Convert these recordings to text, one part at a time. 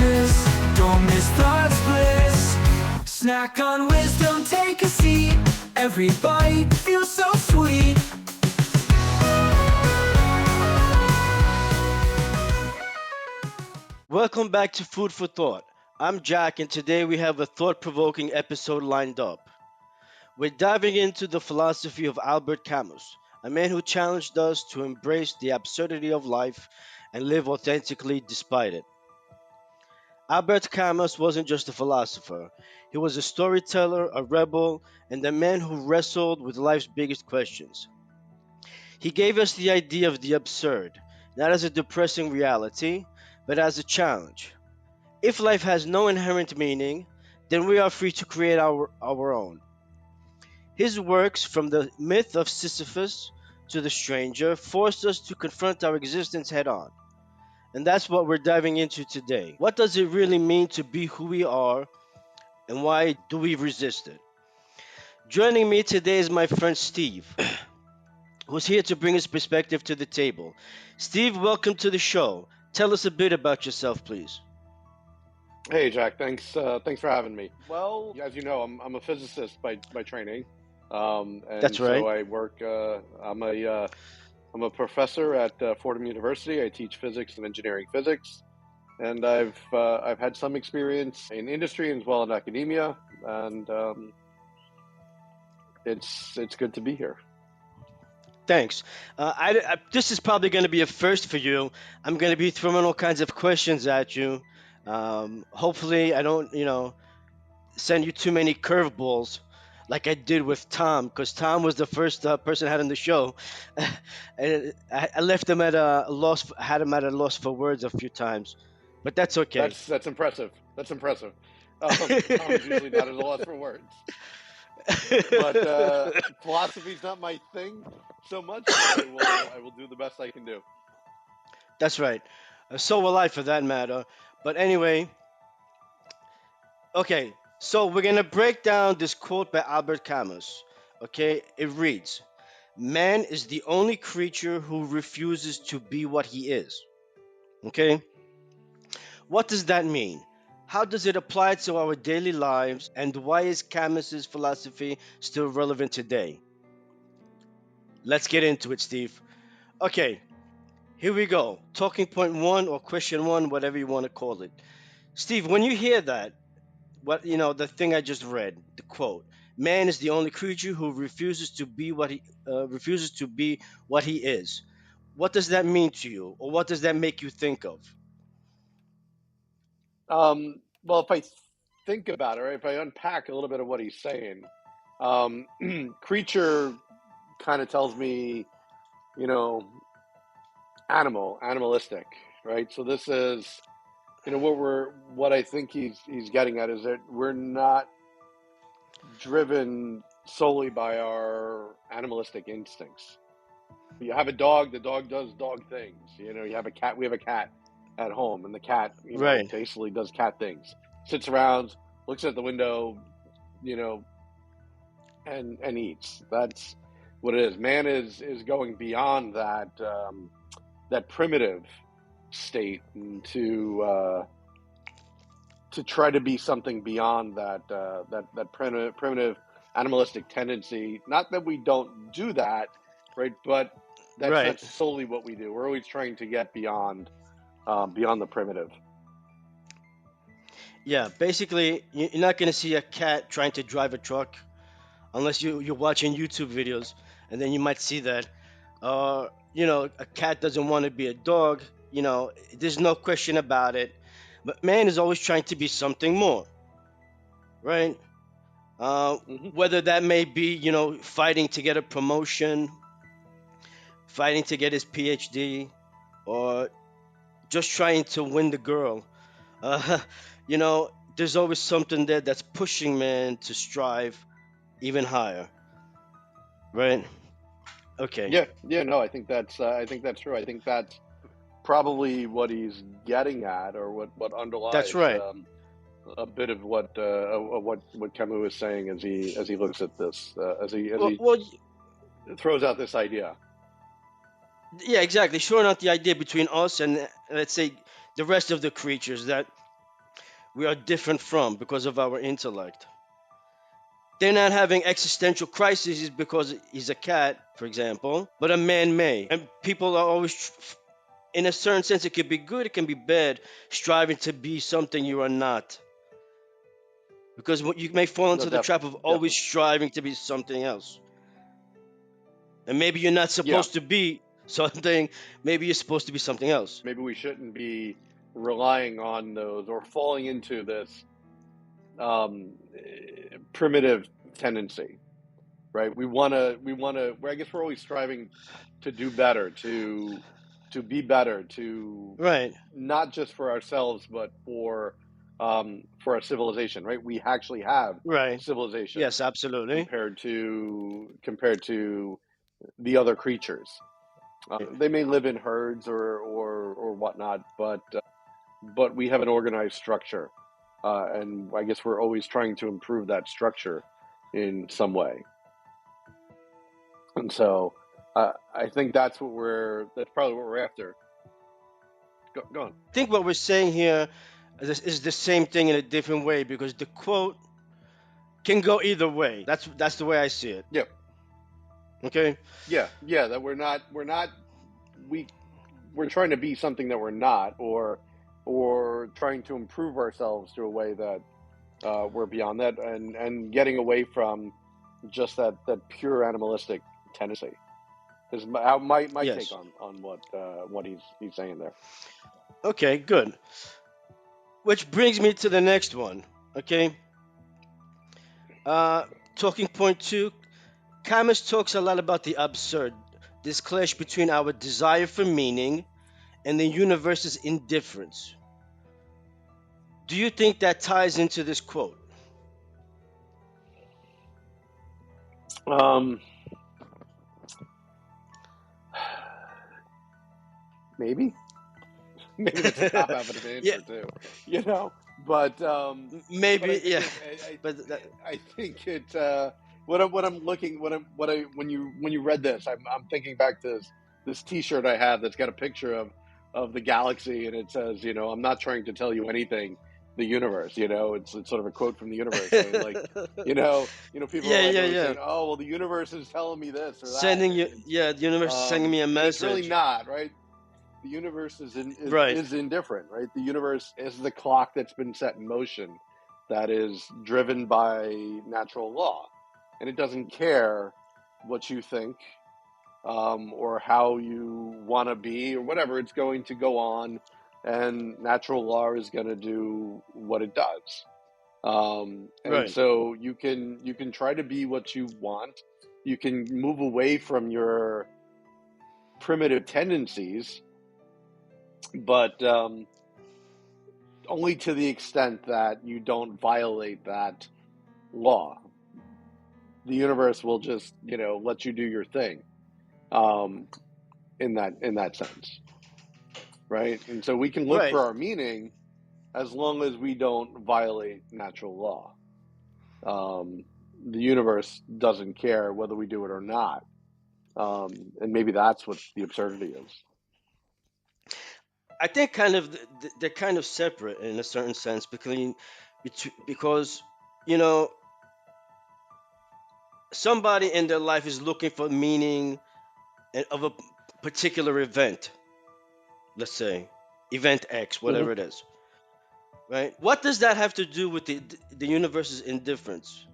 darkness, don't miss thought's bliss. Snack on wisdom, take a seat. Every bite feels so sweet. Welcome back to Food for Thought. I'm Jack, and today we have a thought provoking episode lined up. We're diving into the philosophy of Albert Camus, a man who challenged us to embrace the absurdity of life and live authentically despite it. Albert Camus wasn't just a philosopher, he was a storyteller, a rebel, and a man who wrestled with life's biggest questions. He gave us the idea of the absurd, not as a depressing reality, but as a challenge. If life has no inherent meaning, then we are free to create our own. His works, from the myth of Sisyphus to the stranger, forced us to confront our existence head on. And that's what we're diving into today. What does it really mean to be who we are, and why do we resist it? Joining me today is my friend Steve, who's here to bring his perspective to the table. Steve, welcome to the show. Tell us a bit about yourself, please. Hey Jack, thanks for having me. Well, as you know, I'm a physicist by training, and That's so right. I work. I'm a professor at Fordham University. I teach physics and engineering physics, and I've had some experience in industry as well in academia, and it's good to be here. Thanks. This is probably going to be a first for you. I'm going to be throwing all kinds of questions at you. Hopefully, I don't, send you too many curveballs like I did with Tom, because Tom was the first person I had on the show. And I left him at a loss, had him at a loss for words a few times, but that's okay. That's impressive. That's impressive. Tom is usually not at a loss for words. But philosophy's not my thing so much. I will do the best I can do. That's right. So will I, for that matter. But anyway, okay, so we're gonna break down this quote by Albert Camus. Okay, it reads, "Man is the only creature who refuses to be what he is." Okay, what does that mean? How does it apply to our daily lives, and why is Camus's philosophy still relevant today? Let's get into it, Steve. Okay, here we go. Talking point one, or question one, whatever you want to call it. Steve, when you hear that, the thing I just read, the quote, "Man is the only creature who refuses to be what he is." What does that mean to you, or what does that make you think of? Well, if I think about it, right, if I unpack a little bit of what he's saying, creature kind of tells me, you know, animalistic, right? So this is, what I think he's getting at is that we're not driven solely by our animalistic instincts. You have a dog, the dog does dog things. You have a cat, we have a cat at home, and the cat, Right. basically does cat things. Sits around, looks at the window, you know, and eats. That's what it is. Man is going beyond that primitive state and to try to be something beyond that primitive animalistic tendency. Not that we don't do that, right? But that's Right. not solely what we do. We're always trying to get beyond the primitive. Yeah. Basically, you're not gonna see a cat trying to drive a truck unless you're watching YouTube videos, and then you might see that. A cat doesn't want to be a dog. There's no question about it. But man is always trying to be something more, right? Hmm. Whether that may be, fighting to get a promotion, fighting to get his PhD, or just trying to win the girl. Uh, there's always something there that's pushing man to strive even higher, right? Okay, Yeah, no, I think that's true. I think that's probably what he's getting at, or what that's underlies right. a bit of what Camus is saying as he looks at this, as Well, he well, throws out this idea. yeah, exactly. Sure, not the idea between us and, let's say, the rest of the creatures, that we are different from because of our intellect. They're not having existential crises because he's a cat, for example, but a man may. And people are always, in a certain sense, it can be good, it can be bad, striving to be something you are not. Because you may fall No, into the trap of always definitely. striving to be something else. And maybe you're not Yeah, supposed to be something, maybe you're supposed to be something else. maybe we shouldn't be relying on those or falling into this primitive tendency, right? We want to. I guess we're always striving to do better, to be better, to Right, not just for ourselves, but for our civilization, right? We actually have right. civilization Yes, absolutely. compared to the other creatures. They may live in herds or whatnot, but we have an organized structure, and I guess we're always trying to improve that structure in some way. And so, I think that's probably what we're after. Go on. I think what we're saying here is the same thing in a different way because the quote can go either way. That's the way I see it. Yeah, Okay. yeah. That we we're trying to be something that we're not, or trying to improve ourselves to a way that we're beyond that, and getting away from just that pure animalistic tendency. Is my take Yes. on what he's saying there. Okay. Good. Which brings me to the next one. Okay. Uh, Talking point two. Camus talks a lot about the absurd, this clash between our desire for meaning and the universe's indifference. Do you think that ties into this quote? Um, maybe maybe that's a cop out of an Yeah, answer too, you know. But but I maybe. think Yeah, it but that, I think it what I'm looking what I when you read this, I'm thinking back to this T-shirt I have that's got a picture of the galaxy, and it says, I'm not trying to tell you anything. The universe, it's sort of a quote from the universe saying, like, people are yeah, like yeah, always yeah. saying, "Oh, well, the universe is telling me this or that," Sending and you, yeah, the universe is sending me a and it's really message. not, right? The universe Right, is indifferent, right? The universe is the clock that's been set in motion, that is driven by natural law, and it doesn't care what you think, or how you want to be or whatever. It's going to go on, and natural law is going to do what it does. And right, so you can try to be what you want. You can move away from your primitive tendencies, but only to the extent that you don't violate that law. The universe will just, let you do your thing, um, in that sense, right? And so we can look right. for our meaning as long as we don't violate natural law. Um, the universe doesn't care whether we do it or not, and maybe that's what the absurdity is. I think kind of they're kind of separate in a certain sense because you know somebody in their life is looking for meaning of a particular event. Let's say event X, Mm-hmm. whatever it is. Right? What does that have to do with the universe's indifference?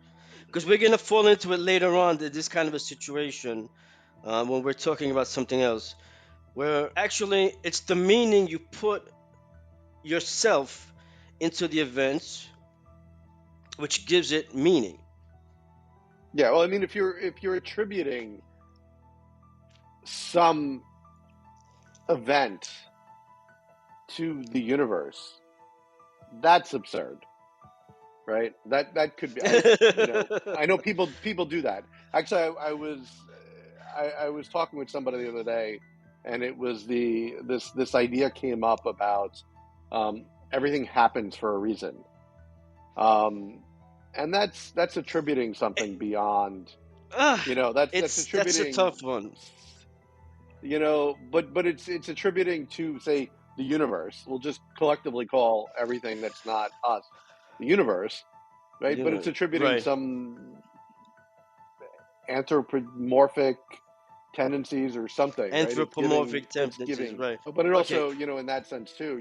Because we're gonna fall into it later on. This kind of a situation when we're talking about something else, where actually it's the meaning you put yourself into the events which gives it meaning. Yeah, well, I mean, if you're attributing some event to the universe, that's absurd, right? That could be. I know people do that. Actually, I was talking with somebody the other day, and it was this idea came up about, everything happens for a reason, um, and that's attributing something beyond. Ah, That's that's a attributing, tough one. but it's attributing to, say, the universe. We'll just collectively call everything that's not us the universe, right? But it's attributing right. some anthropomorphic tendencies or something, right? Anthropomorphic It's tendencies, giving, right. but it Okay, also, in that sense too,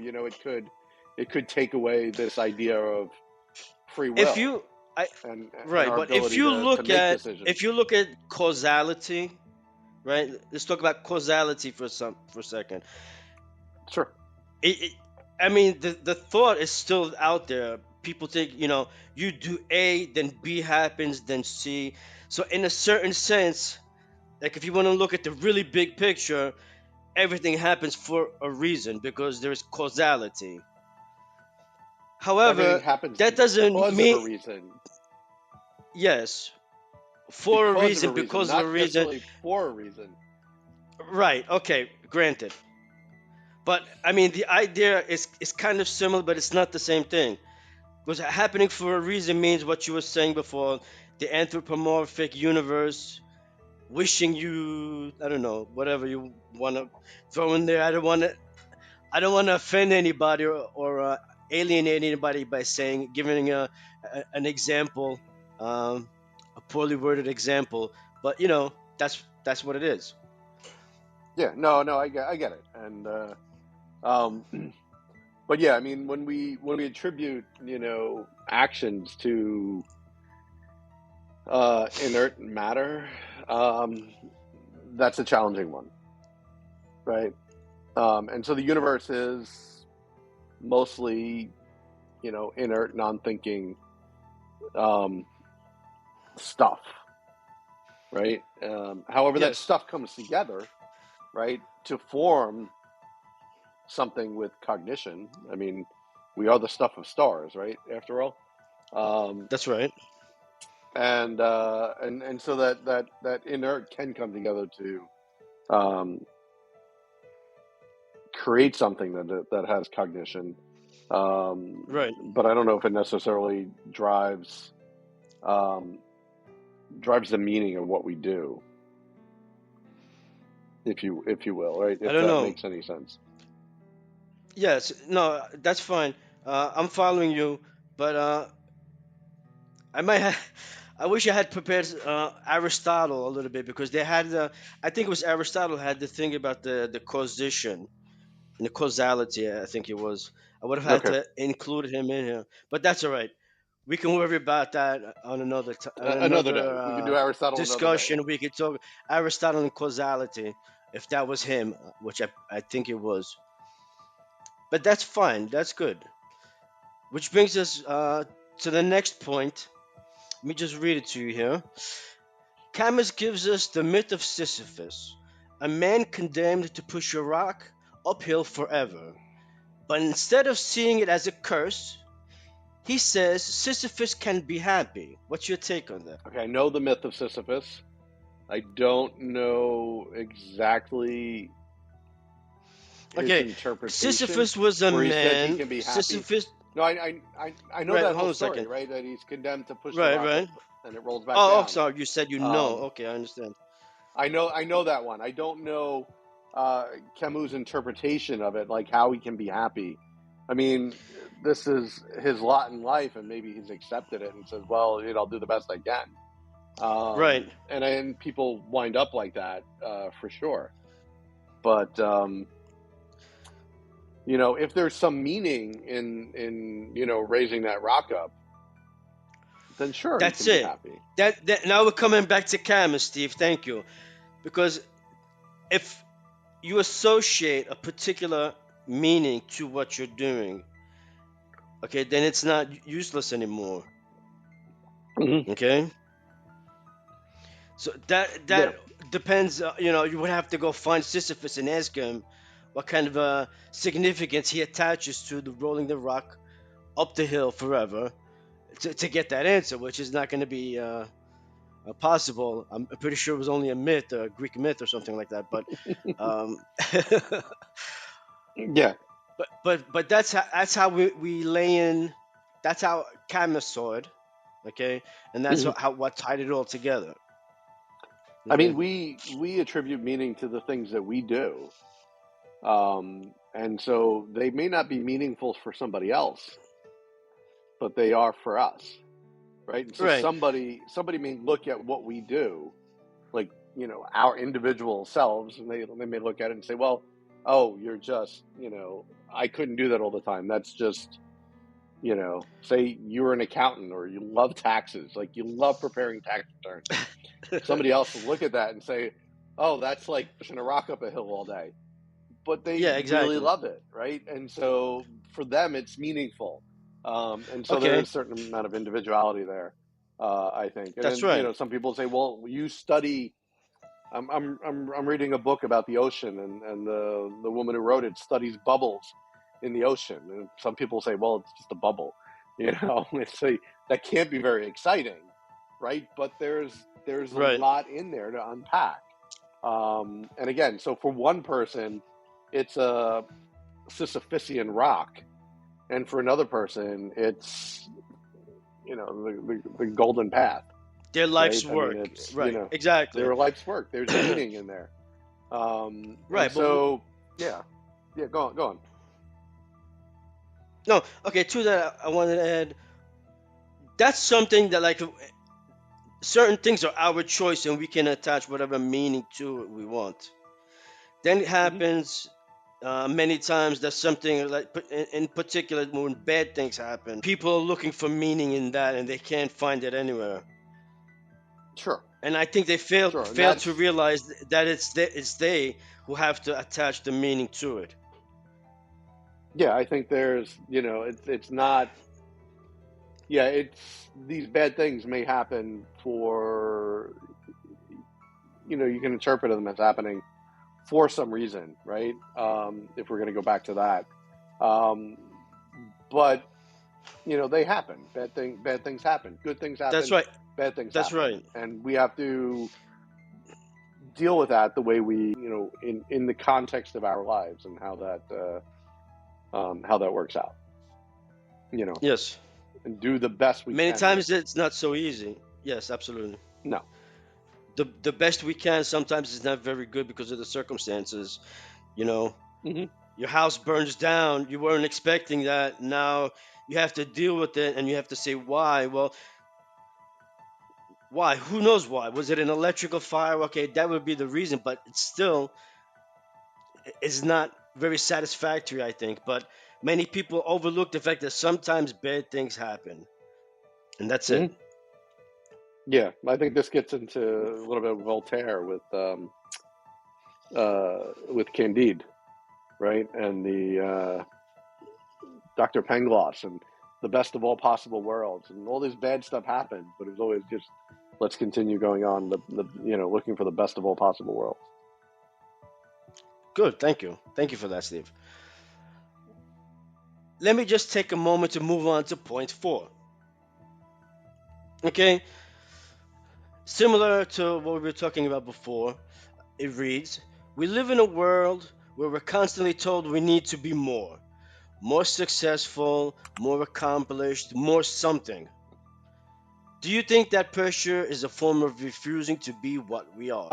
it could take away this idea of free if will you, I, and right, our but if ability you to look make at, decisions. if you look at causality, right? Let's talk about causality for a second. Sure. It, I mean, the thought is still out there. People think, you do A, then B happens, then C. So in a certain sense, like if you want to look at the really big picture, everything happens for a reason because there's causality. Everything However, happens that doesn't because of a mean, reason, yes, for a reason, because of a not reason. necessarily for a reason. Right, okay, granted. But I mean, the idea is kind of similar, but it's not the same thing. Because happening for a reason means what you were saying before, the anthropomorphic universe wishing you, I don't know, whatever you want to throw in there. I don't want to offend anybody or alienate anybody by saying, giving an example, a poorly worded example. But that's what it is. Yeah, no, I get it, and um, but yeah, I mean, when we attribute, actions to inert matter, um, that's a challenging one, right? And so the universe is mostly, inert, non-thinking um, stuff, right? However, that Yes, stuff comes together, right, to form something with cognition. I mean, we are the stuff of stars, right? After all, um, that's right. and so that inert can come together to um, create something that has cognition. Right. But I don't know if it necessarily um, drives the meaning of what we do, if you will, right? I If don't that know. makes any sense. Yes, no, that's fine. I'm following you, but I might have. I wish I had prepared Aristotle a little bit because they had the. I think it was Aristotle had the thing about the causation and the causality. I think it was. I would have had Okay, to include him in here, but that's all right. We can worry about that on on another another day we can do Aristotle another day. discussion. We could talk Aristotle and causality if that was him, which I think it was. But that's fine. That's good. Which brings us to the next point. Let me just read it to you here. Camus gives us the myth of Sisyphus, a man condemned to push a rock uphill forever. But instead of seeing it as a curse, he says Sisyphus can be happy. What's your take on that? Okay, I know the myth of Sisyphus. I don't know exactly his Okay, interpretation, Sisyphus was a where he says he man. can be happy. Sisyphus, No, I know right? that Hold whole on a second. story, right? That he's condemned to push the Right, rock right. up and it rolls back Oh, down. sorry. You said you know. Um, Okay, I understand. I know that one. I don't know uh, Camus' interpretation of it, like how he can be happy. I mean, this is his lot in life, and maybe he's accepted it and says, "Well, I'll do the best I can." Right. And people wind up like that for sure. But if there's some meaning in raising that rock up, then sure he That's can be it. happy. That now we're coming back to Camus, Steve. Thank you. Because if you associate a particular meaning to what you're doing, okay, then it's not useless anymore. Hmm. Okay, so that Yeah. depends. You would have to go find Sisyphus and ask him what kind of significance he attaches to the rolling the rock up the hill forever to get that answer, which is not going to be possible. I'm pretty sure it was only a myth, a Greek myth or something like that. Um, Yeah. but that's how we lay in. That's how Camus saw it, okay, and that's Hmm. what tied it all together. I mean, Okay, we attribute meaning to the things that we do, um, And so they may not be meaningful for somebody else, but they are for us, right? And so Right. somebody may look at what we do, like, our individual selves, and they may look at it and say, well, oh, you're just, I couldn't do that all the time. That's just, say you're an accountant or you love taxes, like you love preparing tax returns. Somebody else will look at that and say, oh, that's like pushing a rock up a hill all day. But they Yeah, really exactly. love it, right? And so for them, it's meaningful. And so there is Okay, a certain amount of individuality there, I think. And that's then, right. some people say, well, you study. I'm reading a book about the ocean, and the woman who wrote it studies bubbles in the ocean. And some people say, well, it's just a bubble, It's that can't be very exciting, right? But there's a Right. lot in there to unpack. And again, so for one person, it's a Sisyphusian rock, and for another person, it's the golden path, Their right? life's I mean, work. it's Right. Exactly. their life's work. There's meaning in there, and Right. But so yeah, yeah. Go on, go on. no. Okay. To that, I wanted to add. That's something that, like, certain things are our choice, and we can attach whatever meaning to it we want. Then it Hmm. happens many times that something, like, in particular, when bad things happen, people are looking for meaning in that, and they can't find it anywhere. Sure, And I think they sure, and fail to that's realize that it's they who have to attach the meaning to it. yeah. I think there's it's not yeah. It's these bad things may happen for you can interpret them as happening for some reason, right? If we're going to go back to that, um, but they happen. Bad things happen. Good things That's happen. right. Bad things That's happen, right. and we have to deal with that the way we, in the context of our lives and how that works out, you know, Yes. and do the best we Many can with. times it's not so easy. Yes, absolutely. No. The best we can sometimes is not very good because of the circumstances. You know, Hmm. your house burns down. You weren't expecting that. Now you have to deal with it, and you have to say why. Well, why? Who knows why? Was it an electrical fire? Okay, that would be the reason, but it's still is not very satisfactory, I think. But many people overlook the fact that sometimes bad things happen, and that's it. Hmm. Yeah, I think this gets into a little bit of Voltaire with Candide, right, and the Dr. Pangloss and the best of all possible worlds, and all this bad stuff happened, but it was always just let's continue going on the looking for the best of all possible worlds. Good, thank you. Thank you for that, Steve. Let me just take a moment to move on to point four. Okay, similar to what we were talking about before, it reads: we live in a world where we're constantly told we need to be more successful, more accomplished, more something. Do you think that pressure is a form of refusing to be what we are?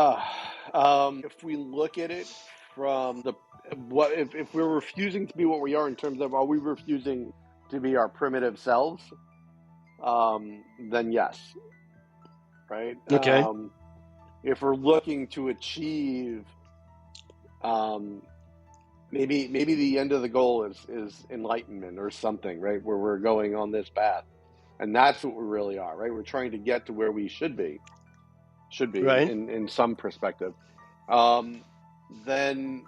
If we look at it from the what if we're refusing to be what we are in terms of are we refusing to be our primitive selves? Then yes, right. Okay, If we're looking to achieve, um, maybe the end of the goal is enlightenment or something, right? Where we're going on this path, and that's what we really are, right? We're trying to get to where we should be right, in some perspective. Um, then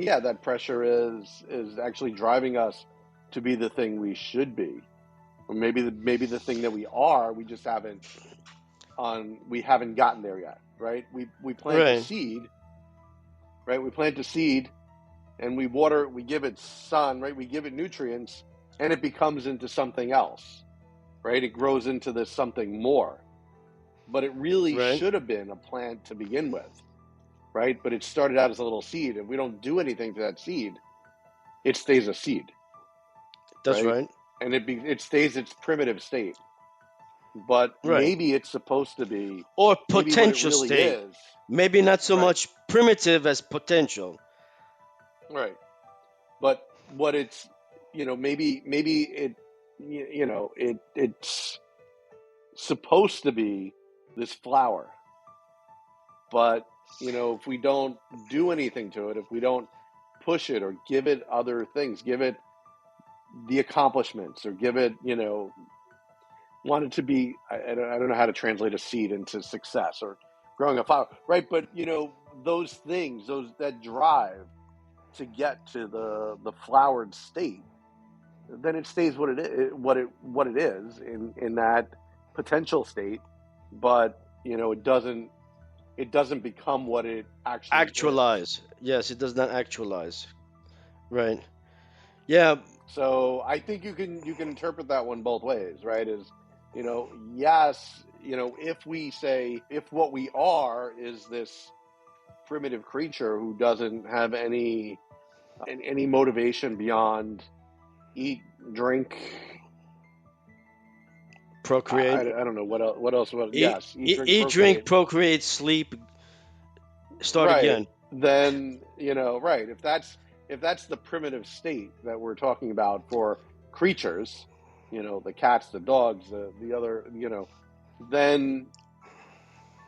yeah, that pressure is actually driving us to be the thing we should be, or maybe the thing that we are. We haven't gotten there yet, right? We plant a right, seed, right? We plant a seed and we water it, we give it sun, right? We give it nutrients, and it becomes into something else, right? It grows into this something more. But it really right. should have been a plant to begin with, right? But it started out as a little seed. If we don't do anything to that seed, it stays a seed, That's right? right, And it stays its primitive state. But right. maybe it's supposed to be, Or maybe what it potential really state. is, Maybe not so right? much primitive as potential. Right. what it's, maybe it's supposed to be this flower, but if we don't do anything to it, if we don't push it or give it other things, give it the accomplishments, or give it, want it to be, I don't know how to translate a seed into success or growing a flower, right? But those things, those that drive to get to the flowered state, then it stays what it is, what it is in that potential state. But it doesn't become what it actually is. Actualize. Yes, it does not actualize. Right. Yeah. So I think you can interpret that one both ways, right? Yes, if we say, if what we are is this primitive creature who doesn't have any motivation beyond eat, drink. Procreate. I don't know what else. What else? Eat, Yes, eat, eat, drink, eat, drink, procreate. procreate, sleep, start Right. again. Then right. If that's the primitive state that we're talking about for creatures, the cats, the dogs, the other, then,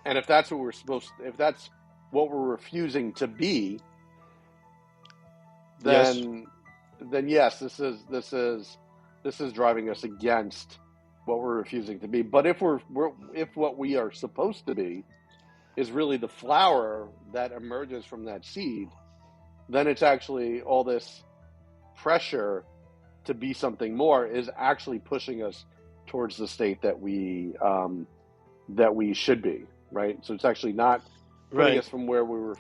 and if that's what we're if that's what we're refusing to be, Yes. then yes, this is driving us against what we're refusing to be. But if what we are supposed to be is really the flower that emerges from that seed, then it's actually all this pressure to be something more is actually pushing us towards the state that we should be, right? So it's actually not putting Right. us from where we were,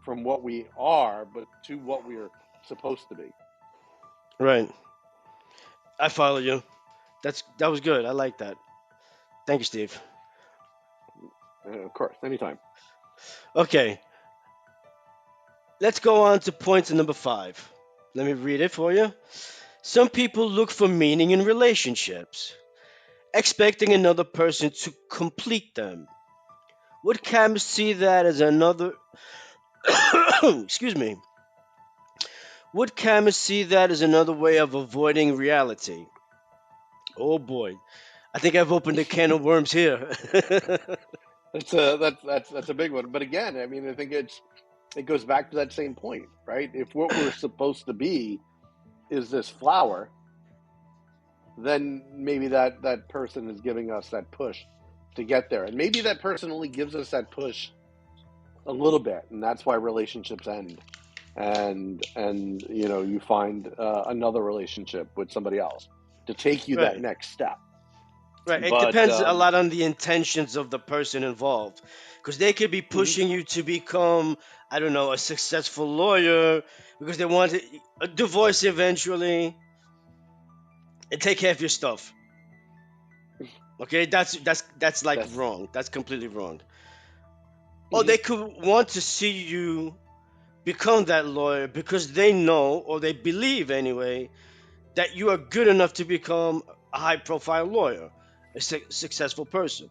from what we are, but to what we are supposed to be. Right. I follow you. That was good. I like that. Thank you, Steve. Of course, anytime. Okay, let's go on to point number 5. Let me read it for you. Some people look for meaning in relationships, expecting another person to complete them. Would Camus see that as another excuse me? Would Camus see that as another way of avoiding reality? Oh boy, I think I've opened a can of worms here. That's a big one. But again, I mean, I think it goes back to that same point, right? If what we're supposed to be is this flower, then maybe that person is giving us that push to get there, and maybe that person only gives us that push a little bit, and that's why relationships end, and you find another relationship with somebody else to take you that Right. next step. Right. It But depends a lot on the intentions of the person involved. Because they could be mhm, pushing you to become, I don't know, a successful lawyer because they want a divorce eventually and take care of your stuff. Okay, that's like that's wrong. That's completely wrong. Or mhm, they could want to see you become that lawyer because they know or they believe anyway that you are good enough to become a high profile lawyer, a successful person.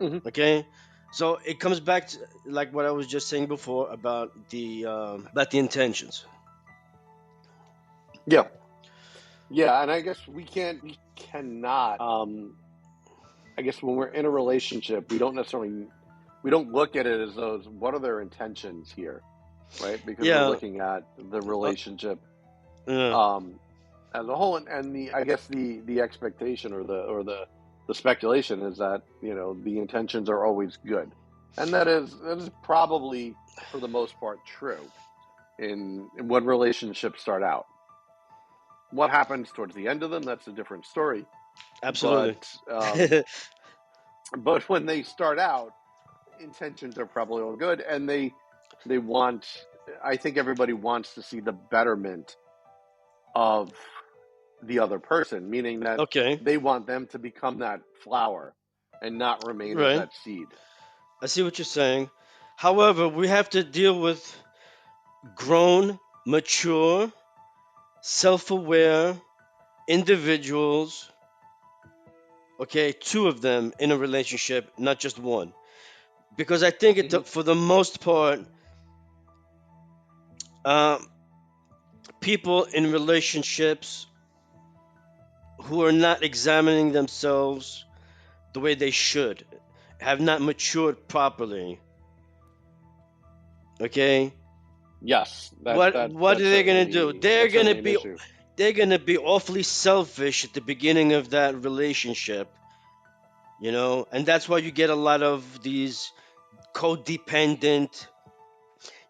mhm. Okay, so it comes back to like what I was just saying before about the intentions. Yeah, yeah, and I guess we cannot. I guess when we're in a relationship, we don't look at it as those. What are their intentions here, right? Because we're Yeah, looking at the uh, relationship yeah, um, as a whole, and the I guess the expectation or the speculation is that the intentions are always good, and that is probably for the most part true in when relationships start out. What happens towards the end of them, that's a different story. absolutely. But when they start out, intentions are probably all good, and they want. I think everybody wants to see the betterment of the other person, meaning that Okay, they want them to become that flower and not remain as right. that seed. I see what you're saying. However, we have to deal with grown, mature, self-aware individuals. Okay, two of them in a relationship, not just one. Because I think Mm-hmm. for the most part, um, people in relationships who are not examining themselves the way they should, have not matured properly. Okay, Yes, what are that's they gonna do? certainly an issue. They're gonna be awfully selfish at the beginning of that relationship, and that's why you get a lot of these codependent,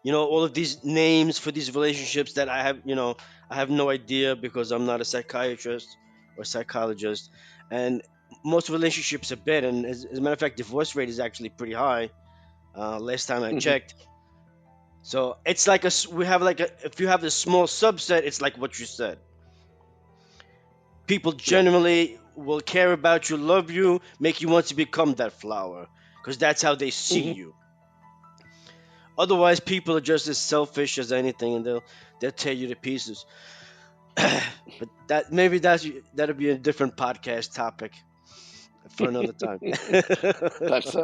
all of these names for these relationships that I have no idea because I'm not a psychiatrist or psychologist, and most relationships are bad, and as a matter of fact, divorce rate is actually pretty high. Last time I Mhm. checked. So it's like we have like if you have a small subset, it's like what you said. People Yeah. generally will care about you, love you, make you want to become that flower because that's how they see Hmm. you. Otherwise, people are just as selfish as anything, and they'll tear you to pieces. But that'll be a different podcast topic for another time. That's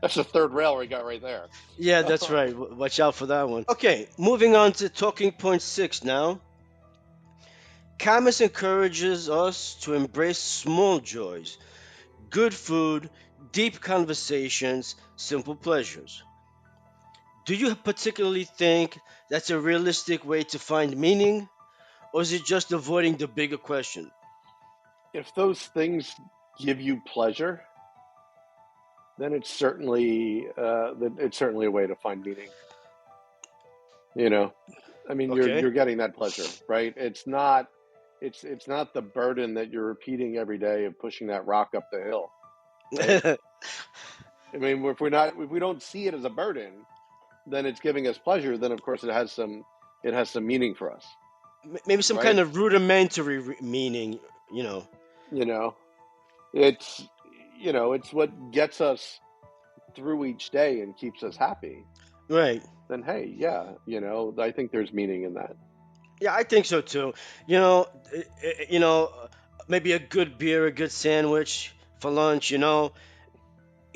that's the third rail we got right there. Yeah, that's right. Watch out for that one. Okay, moving on to talking point 6 now. Camus encourages us to embrace small joys, good food, deep conversations, simple pleasures. Do you particularly think that's a realistic way to find meaning, or is it just avoiding the bigger question? If those things give you pleasure, then it's certainly a way to find meaning. You know, I mean, Okay. you're getting that pleasure, right? It's not the burden that you're repeating every day of pushing that rock up the hill, right? I mean, if we don't see it as a burden, then it's giving us pleasure. Then of course it has some meaning for us, Maybe some kind right? of rudimentary meaning, you know. You know, it's it's what gets us through each day and keeps us happy. Right. Then hey, yeah, I think there's meaning in that. Yeah, I think so too. You know, you know, maybe a good beer, a good sandwich for lunch. It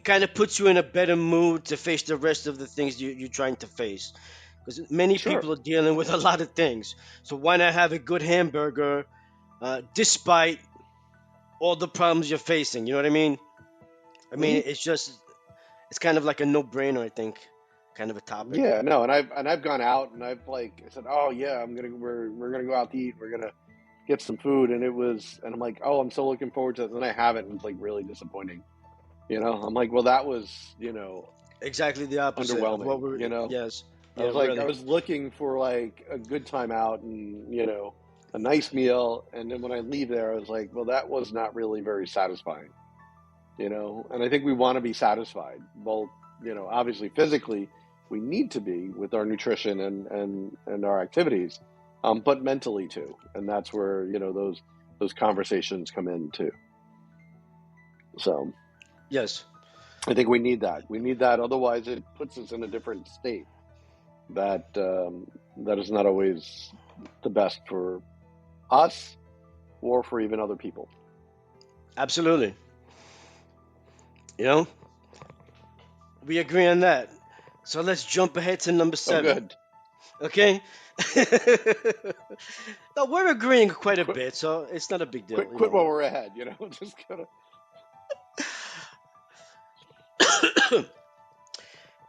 kind of puts you in a better mood to face the rest of the things you're trying to face. Because many Sure. people are dealing with a lot of things. So why not have a good hamburger, despite all the problems you're facing? You know what I mean? I Hmm. mean, it's kind of like a no-brainer. I think, kind of a topic. Yeah, no, and I've gone out and I've like I said, oh yeah, we're gonna go out to eat. We're gonna get some food, and I'm like, oh, I'm so looking forward to it. And then I have it, and it's like really disappointing. I'm like, well, that was Exactly the opposite of underwhelming. what we're. Yes. I Yeah. was like, I Really. was looking for like a good time out and a nice meal, and then when I leave there, I was like, well, that was not really very satisfying. And I think we want to be satisfied, both obviously physically we need to be with our nutrition and our activities, but mentally too, and that's where those conversations come in too. So Yes. I think we need that, otherwise it puts us in a different state that that is not always the best for us or for even other people. Absolutely. You know, we agree on that. So let's jump ahead to number Oh, 7. good. Okay? No, we're agreeing quite a quit bit, so it's not a big deal, quit while we're ahead. Just gotta.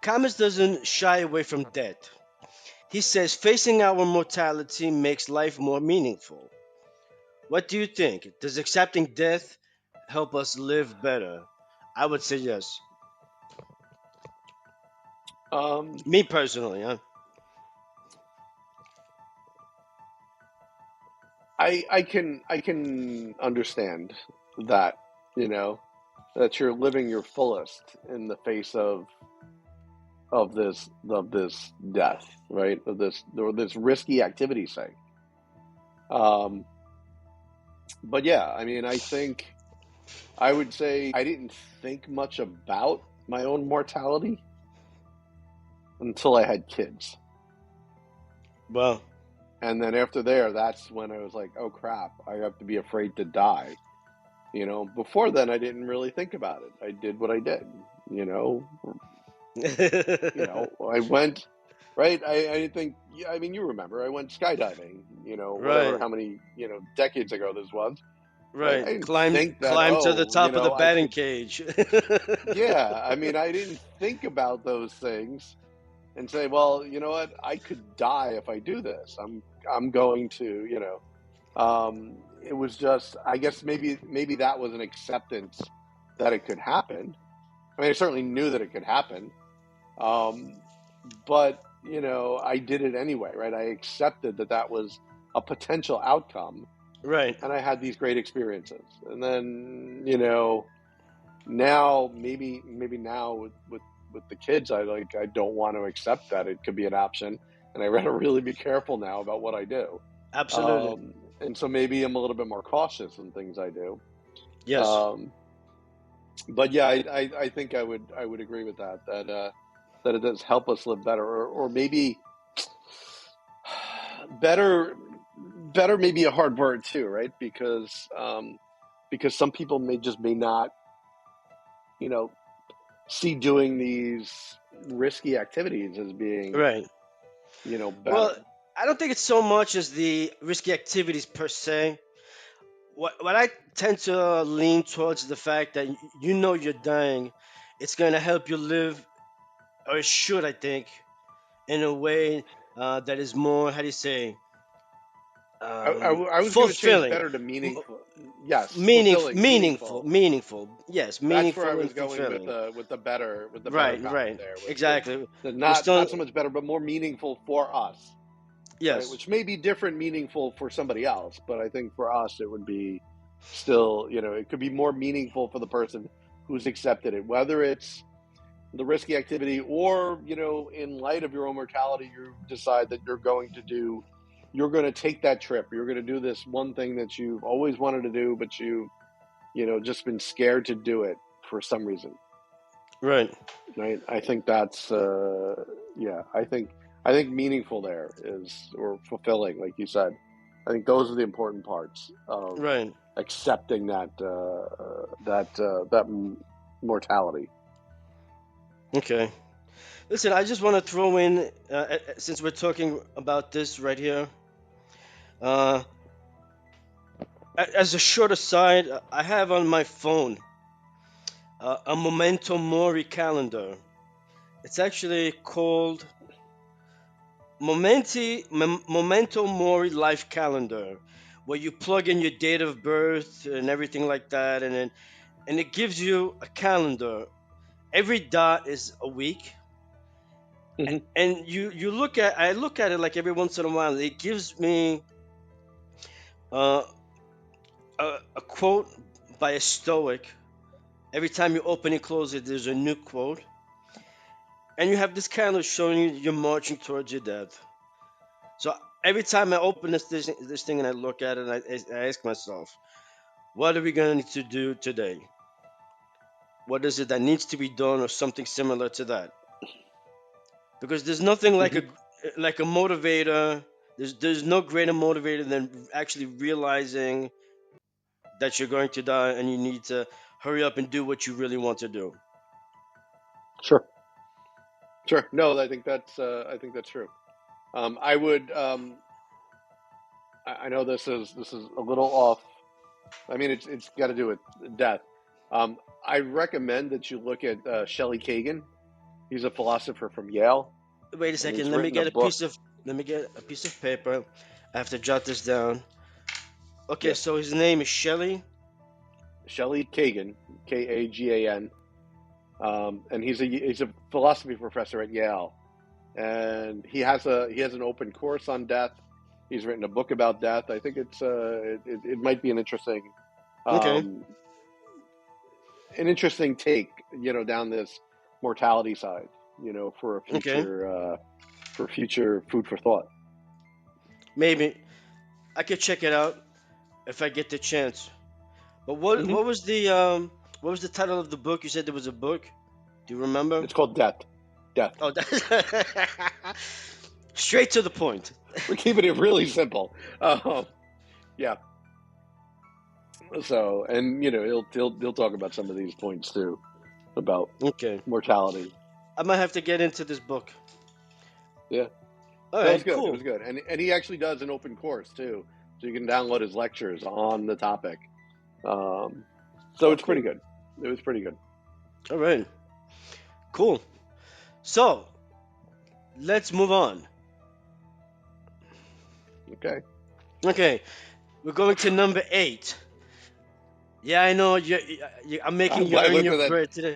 Camus doesn't shy away from death. He says facing our mortality makes life more meaningful. What do you think? Does accepting death help us live better? I would say yes. um Me personally, huh? I can understand that, that you're living your fullest in the face of this death, right? Of this risky activity, say. Um, but yeah, I mean, I think I would say I didn't think much about my own mortality until I had kids, Well, and then after there, that's when I was like, oh crap, I have to be afraid to die. Before then, I didn't really think about it. I did what I did. You know, I went right? I think, yeah, I mean, you remember, I went skydiving, whatever, Right, how many, decades ago this was, right? right. I didn't Climb, think that, climb to the oh, top of the I batting could, cage. yeah, I mean, I didn't think about those things and say, well, you know what, I could die if I do this. I'm going to, it was just, I guess maybe that was an acceptance that it could happen. I mean, I certainly knew that it could happen. Um, but I did it anyway, right? I accepted that that was a potential outcome, Right, and I had these great experiences. And then, now maybe now with the kids, I don't want to accept that it could be an option, and I gotta really be careful now about what I do. absolutely. And so maybe I'm a little bit more cautious in things I do. Yes, Um, but yeah, I think I would agree with that it does help us live better, or maybe better better may be a hard word too, right? Because some people may not, you know, see doing these risky activities as being, right. Well, better. I don't think it's so much as the risky activities per se. What I tend to lean towards the fact that you know you're dying, it's going to help you live, or it should, I think, in a way that is more, how do you say, I was going to change fulfilling. better to M- meaningful. Yes, fulfilling, meaningful. Meaningful. Yes, That's where I meaningful and was going with fulfilling. the better Right, comment right. there, with Exactly. the We're not still, so much better, but more meaningful for us, right? yes, Which may be different meaningful for somebody else, but I think for us it would be still, it could be more meaningful for the person who's accepted it, whether it's the risky activity, or in light of your own mortality, you decide that you're going to take that trip, you're going to do this one thing that you've always wanted to do, but just been scared to do it for some reason, right. right? I think that's yeah, I think meaningful there is, or fulfilling, like you said. I think those are the important parts of Right. accepting that mortality. Okay. Listen, I just want to throw in, since we're talking about this right here, uh, as a short aside, I have on my phone a Memento Mori calendar. It's actually called Memento Mori Life Calendar, where you plug in your date of birth and everything like that, and it gives you a calendar. Every dot is a week, Hmm. and I look at it like every once in a while. It gives me uh, a quote by a Stoic. Every time you open and close it, there's a new quote, and you have this calendar showing you you're marching towards your death. So every time I open this thing and I look at it, I ask myself, what are we going to need to do today? What is it that needs to be done, or something similar to that? Because there's nothing Hmm. like a motivator. There's no greater motivator than actually realizing that you're going to die and you need to hurry up and do what you really want to do. Sure. Sure. No, I think that's true. I would. I know this is a little off. I mean, it's got to do with death. Um, I recommend that you look at Shelley Kagan. He's a philosopher from Yale, Wait a and he's second. written a book. Let me get a piece of paper. I have to jot this down. Okay, Yes, so his name is Shelley. Shelley Kagan, Kagan, and he's a philosophy professor at Yale, and he has an open course on death. He's written a book about death. I think it might be Okay, um, an interesting take, down this mortality side, for a okay. future food for thought. Maybe I could check it out if I get the chance. But Hmm. what was the title of the book? You said there was a book. Do you remember? It's called Death. Death. Oh, that straight to the point. We're keeping it really simple. Yeah. So, and he'll talk about some of these points too, about Okay, mortality. I might have to get into this book. Yeah. All No, it was right, good. It cool. was good, and he actually does an open course too, so you can download his lectures on the topic. So Oh, it's pretty cool. good. It was pretty good. All right, cool. So let's move on. Okay. Okay, we're going to number 8. Yeah, I know I'm making you I earn looked your at that bread today.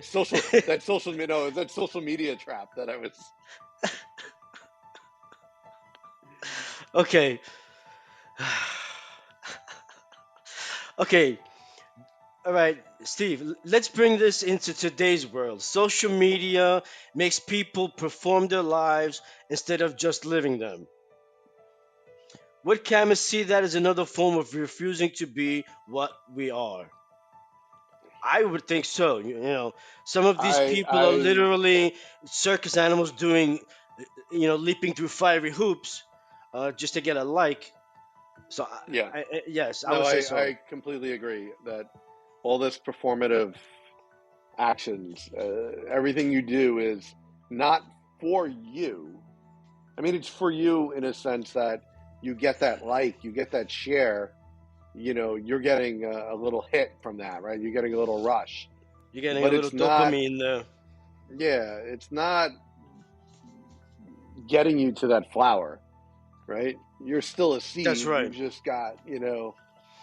social media trap that I was. Okay. Okay. All right, Steve, let's bring this into today's world. Social media makes people perform their lives instead of just living them. Would Camus see that as another form of refusing to be what we are? I would think so. Some of these people are I literally circus animals doing, leaping through fiery hoops just to get a like. So, Yeah. yes, I No, would say so. I completely agree that all this performative actions, everything you do is not for you. I mean, it's for you in a sense that you get that like, you get that share. You're getting a little hit from that, right? You're getting a little rush, You're getting a but little it's not. dopamine there. Yeah, it's not getting you to that flower, right? You're still a That's seed. right. You've just got,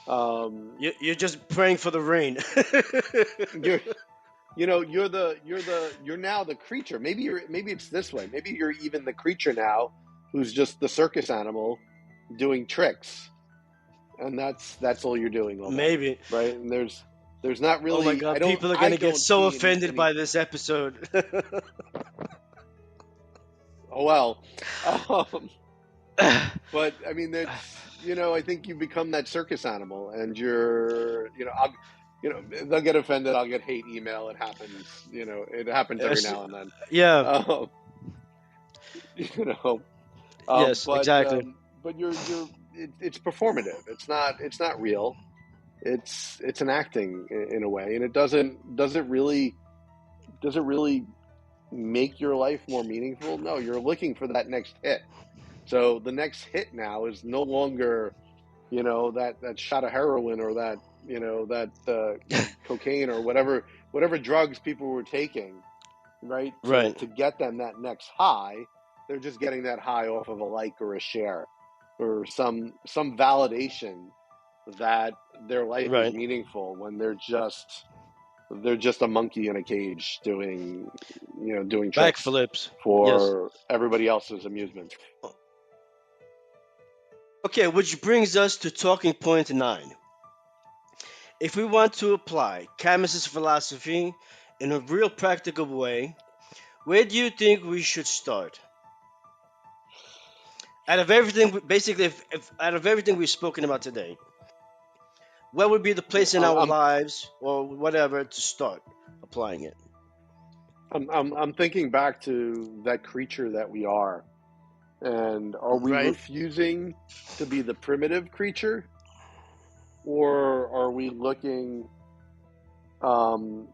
um, You're just praying for the rain. you're you're now the creature. Maybe it's this way. Maybe you're even the creature now who's just the circus animal doing tricks, and that's all you're doing all day, Maybe. right? And there's not Oh my really. God, people are I gonna get don't so see offended any. by this episode. Oh well. Um, but I mean, I think you become that circus animal, and they'll get offended. I'll get hate email. It happens. It happens every Yes, now and then. yeah. Um, you know, Yes, but exactly. it's performative. It's not real. It's an acting in a way, and it doesn't really make your life more meaningful. No, you're looking for that next hit. So the next hit now is no longer, that shot of heroin or that cocaine or whatever drugs people were taking, right? To Right, to get them that next high, they're just getting that high off of a like or a share or some validation that their life is right. meaningful when they're just a monkey in a cage doing tricks Backflips. Yes. for everybody else's amusement. Okay, which brings us to talking point 9. If we want to apply Camus's philosophy in a real practical way, where do you think we should start? Out of everything, basically, if out of everything we've spoken about today, where would be the place in our I'm lives or whatever to start applying it? I'm thinking back to that creature that we are, and are we Right? refusing to be the primitive creature, or are we looking, um,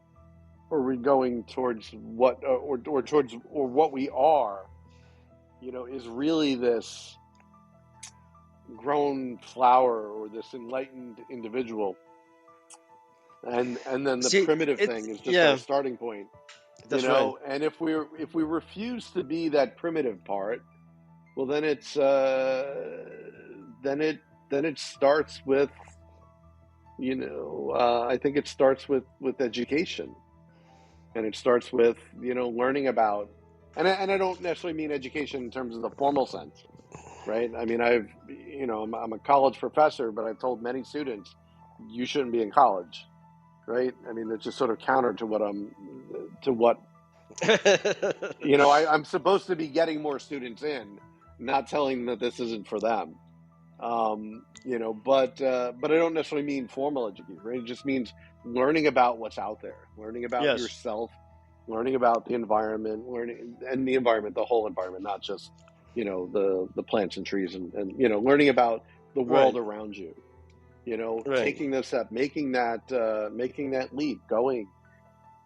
are we going towards what, or towards, or what we are, is really this grown flower or this enlightened individual, and then the See, primitive it. thing is just our Yeah, starting point, that's right. and if we refuse to be that primitive part, well, then it starts with, I think it starts with education, and it starts with, learning about, and I don't necessarily mean education in terms of the formal sense, right? I mean, I'm a college professor, but I've told many students you shouldn't be in college, right? I mean, it's just sort of counter to what I'm supposed to be getting more students in, not telling them that this isn't for them. But I don't necessarily mean formal education, right? It just means learning about what's out there, learning about Yes, yourself, learning about the environment, the whole environment, not just, the plants and trees, and learning about the world right, around you, right. taking the step, making that leap,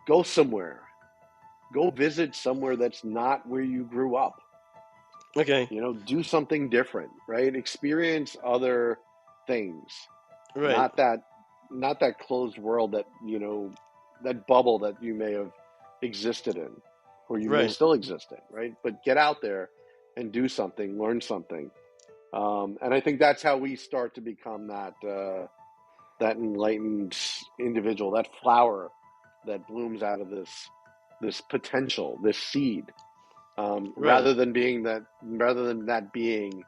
go somewhere, go visit somewhere that's not where you grew up, Okay. Do something different, right? Experience other things, Right. not that closed world that that bubble that you may have existed in, or you may Right. still exist in, right? But get out there and do something, learn something, and I think that's how we start to become that enlightened individual, that flower that blooms out of this potential, this seed, Right. rather than that being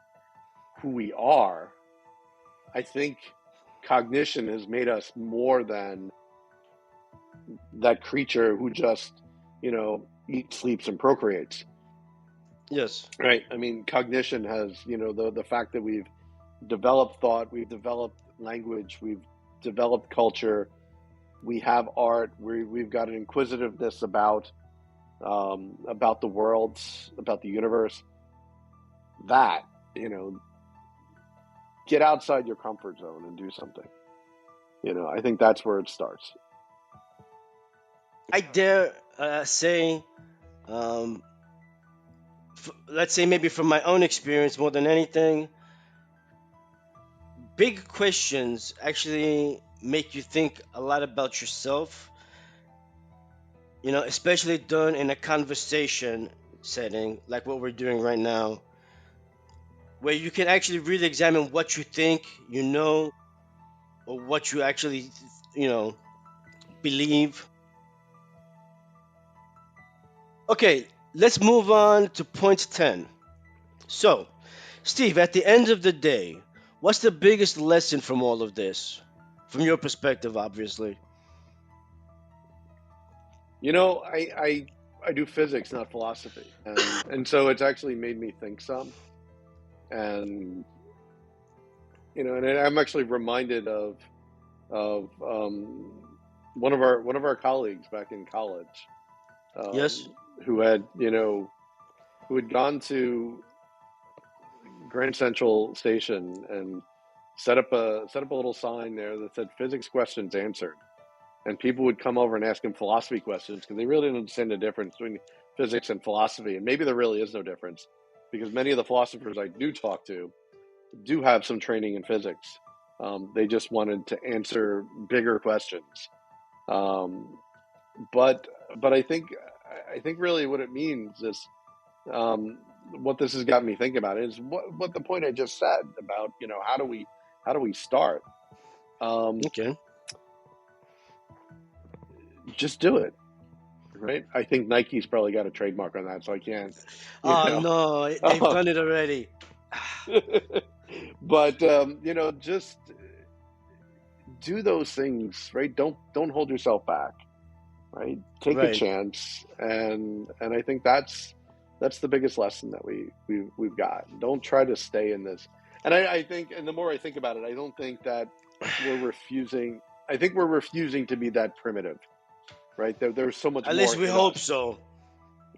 who we are. I think cognition has made us more than that creature who just, eats, sleeps, and procreates. Yes. Right? I mean, cognition has, the fact that we've developed thought, we've developed language, we've developed culture, we have art, we've got an inquisitiveness about the world, about the universe. That, you know, get outside your comfort zone and do something. I think that's where it starts. I dare say, um, let's say maybe from my own experience more than anything, big questions actually make you think a lot about yourself. Especially done in a conversation setting like what we're doing right now, where you can actually really examine what you think, or what you actually, you know, believe. Okay, let's move on to point 10. So, Steve, at the end of the day, what's the biggest lesson from all of this? From your perspective, obviously. I do physics, not philosophy, and so it's actually made me think some, and and I'm actually reminded of one of our colleagues back in college, Yes? who had gone to Grand Central Station and set up a little sign there that said "Physics questions answered," and people would come over and ask him philosophy questions because they really didn't understand the difference between physics and philosophy, and maybe there really is no difference because many of the philosophers I do talk to do have some training in physics. They just wanted to answer bigger questions. Um, but I think really what it means is, um, what this has got me thinking about is what the point I just said about, how do we start? Um, Okay. just do it, right? I think Nike's probably got a trademark on that, so I can't, you Oh, know. no, they've done it already. But just do those things, right? Don't hold yourself back, right? Take a Right. chance, and I think that's the biggest lesson that we've got. Don't try to stay in this. And I think, and the more I think about it, I don't think that we're refusing. I think we're refusing to be that primitive, right? There's so much At least more we in hope us so.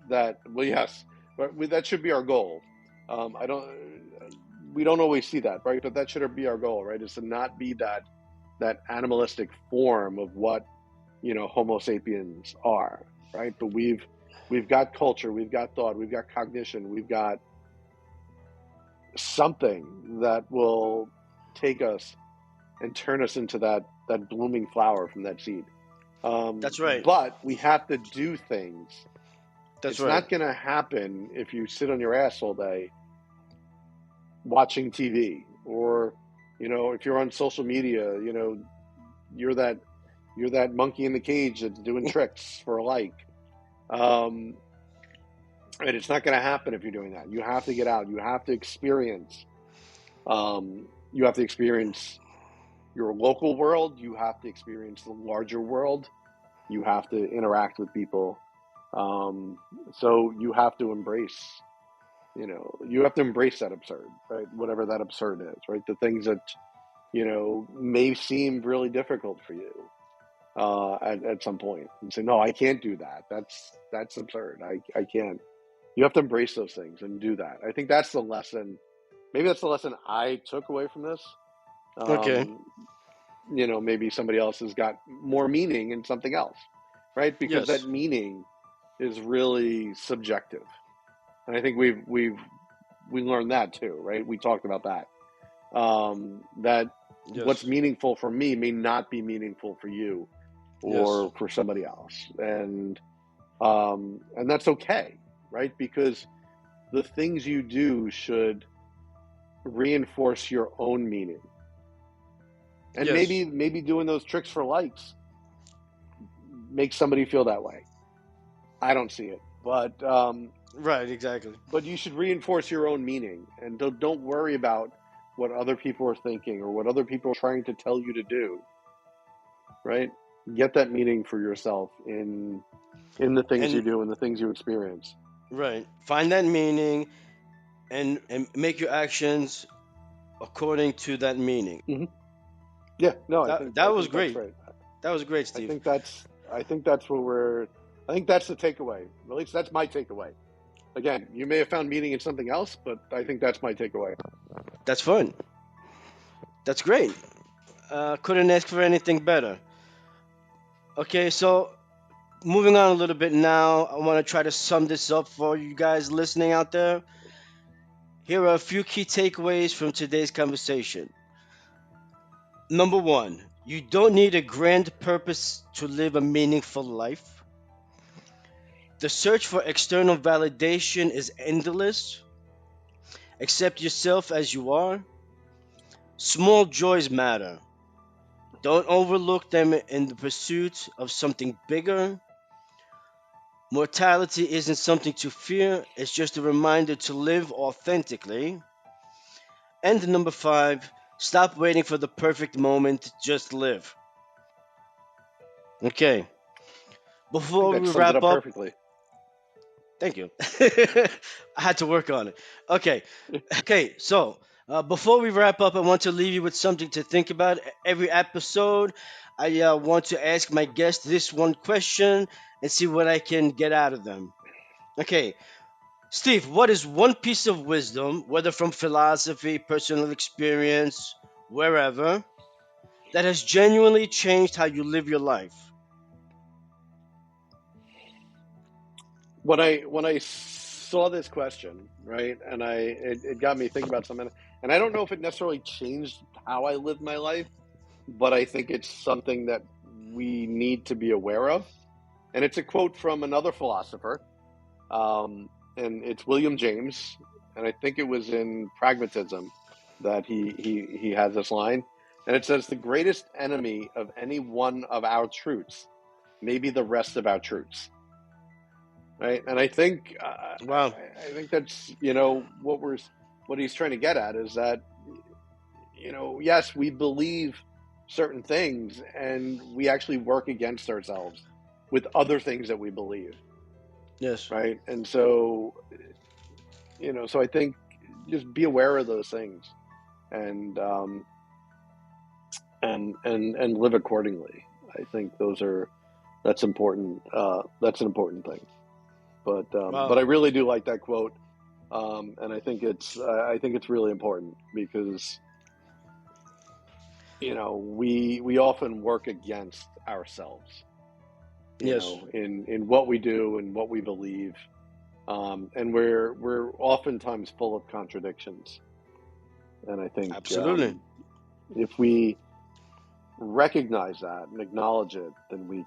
that, well, yes, but that should be our goal. I don't. We don't always see that, right? But that should be our goal, right? Is to not be that animalistic form of what Homo sapiens are, right? But we've got culture, we've got thought, we've got cognition, we've got something that will take us and turn us into that blooming flower from that seed. That's right. But we have to do things. That's It's right. not going to happen if you sit on your ass all day watching TV, or if you're on social media, you're that you're that monkey in the cage that's doing tricks for a like. Um, and it's not going to happen if you're doing that. You have to get out. You have to experience. You have to experience your local world. You have to experience the larger world. You have to interact with people. Um, so you have to embrace. You have to embrace that absurd, right? Whatever that absurd is, right? The things that may seem really difficult for you, at some point, and say, no, I can't do that. That's absurd. I can't. You have to embrace those things and do that. I think that's the lesson. Maybe that's the lesson I took away from this. Okay. Um, maybe somebody else has got more meaning in something else, right? Because that Yes. meaning is really subjective, and I think we've we learned that too, right? We talked about that. That what's Yes. meaningful for me may not be meaningful for you Yes. or for somebody else, and that's okay, right? Because the things you do should reinforce your own meaning, and Yes. maybe doing those tricks for likes makes somebody feel that way. I don't see it, Right. Exactly. but you should reinforce your own meaning, and don't worry about what other people are thinking or what other people are trying to tell you to do, right? Get that meaning for yourself in the things you And do and the things you experience. right. Find that meaning and make your actions according to that meaning. Hmm. Yeah, no, That I was think that's great. right. That was great, I Steve. think that's I think that's what we're I think that's the takeaway. At least that's my takeaway. Again, you may have found meaning in something else, but I think that's my takeaway. That's fun. That's great. Couldn't ask for anything better. Okay, so moving on a little bit now, I want to try to sum this up for you guys listening out there. Here are a few key takeaways from today's conversation. Number one, you don't need a grand purpose to live a meaningful life. The search for external validation is endless. Accept yourself as you are. Small joys matter. Don't overlook them in the pursuit of something bigger. Mortality isn't something to fear, it's just a reminder to live authentically. And number five, stop waiting for the perfect moment, just live. Okay, I think before that we sums it wrap up up, perfectly. thank you. I had to work on it. Okay, so before we wrap up, I want to leave you with something to think about. Every episode, I want to ask my guests this one question and see what I can get out of them. Okay, Steve, what is one piece of wisdom, whether from philosophy, personal experience, wherever, that has genuinely changed how you live your life? When I saw this question, right, and it got me thinking about something, and I don't know if it necessarily changed how I live my life, but I think it's something that we need to be aware of. And it's a quote from another philosopher, um, and it's William James, and I think it was in Pragmatism that he has this line, and it says, "The greatest enemy of any one of our truths may be the rest of our truths." Right, and Wow. I think that's what he's trying to get at is that yes, we believe certain things, and we actually work against ourselves with other things that we believe, Yes. right? And so so I think just be aware of those things and and live accordingly. I think that's important. That's an important thing. But Wow. I really do like that quote, and I think it's really important because we often work against ourselves, Yes. in what we do and what we believe, and we're oftentimes full of contradictions. And I think Absolutely. if we recognize that and acknowledge it, then we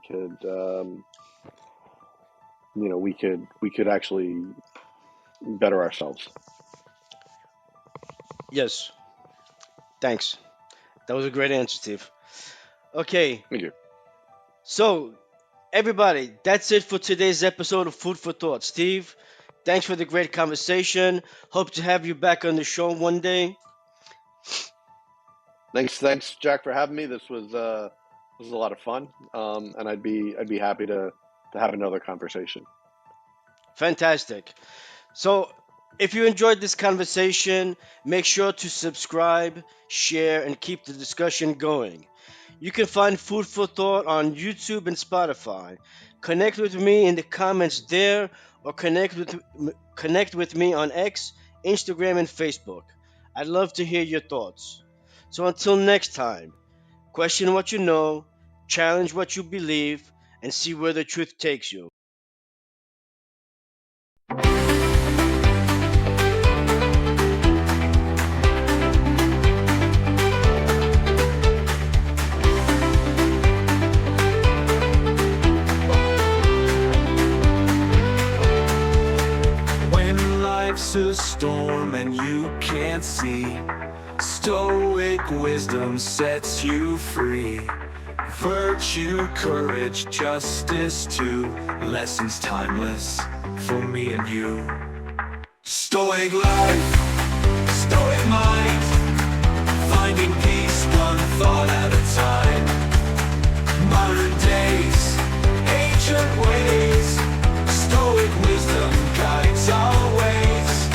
could actually better ourselves. Yes. Thanks. That was a great answer, Steve. Okay. Thank you. So, everybody, that's it for today's episode of Food for Thought. Steve, thanks for the great conversation. Hope to have you back on the show one day. Thanks, Jack, for having me. This was a lot of fun, and I'd be happy to have another conversation. Fantastic. So, if you enjoyed this conversation, make sure to subscribe, share, and keep the discussion going. You can find Food for Thought on YouTube and Spotify. Connect with me in the comments there, or connect with me on X, Instagram, and Facebook. I'd love to hear your thoughts. So until next time, question what you know, challenge what you believe, and see where the truth takes you. can't see. Stoic wisdom sets you free. Virtue, courage, justice too. Lessons timeless for me and you. Stoic life, stoic mind, finding peace one thought at a time. Modern days, ancient ways, stoic wisdom guides our ways.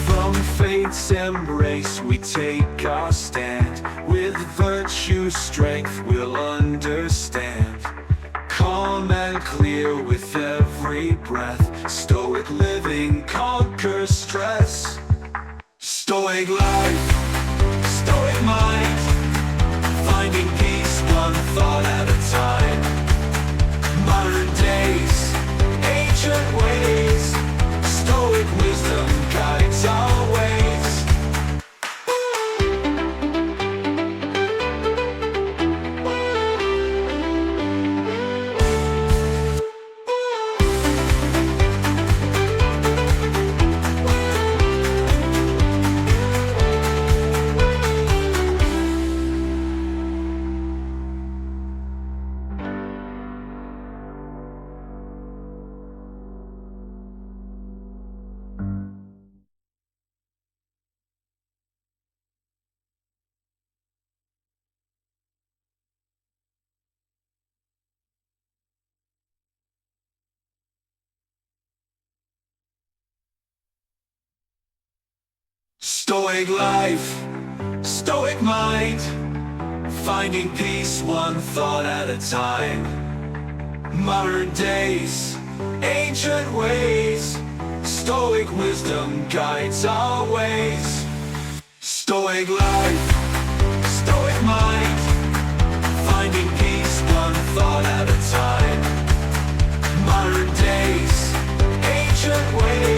From fate's embrace we take our stand. With virtue, strength we'll understand. Calm and clear with every breath. Stoic living conquers stress. Stoic life, stoic mind, finding peace one thought at a time. Modern days, ancient ways, stoic wisdom guides our ways. Stoic life, stoic mind, finding peace one thought at a time. Modern days, ancient ways, stoic wisdom guides our ways. Stoic life, stoic mind, finding peace one thought at a time. Modern days, ancient ways,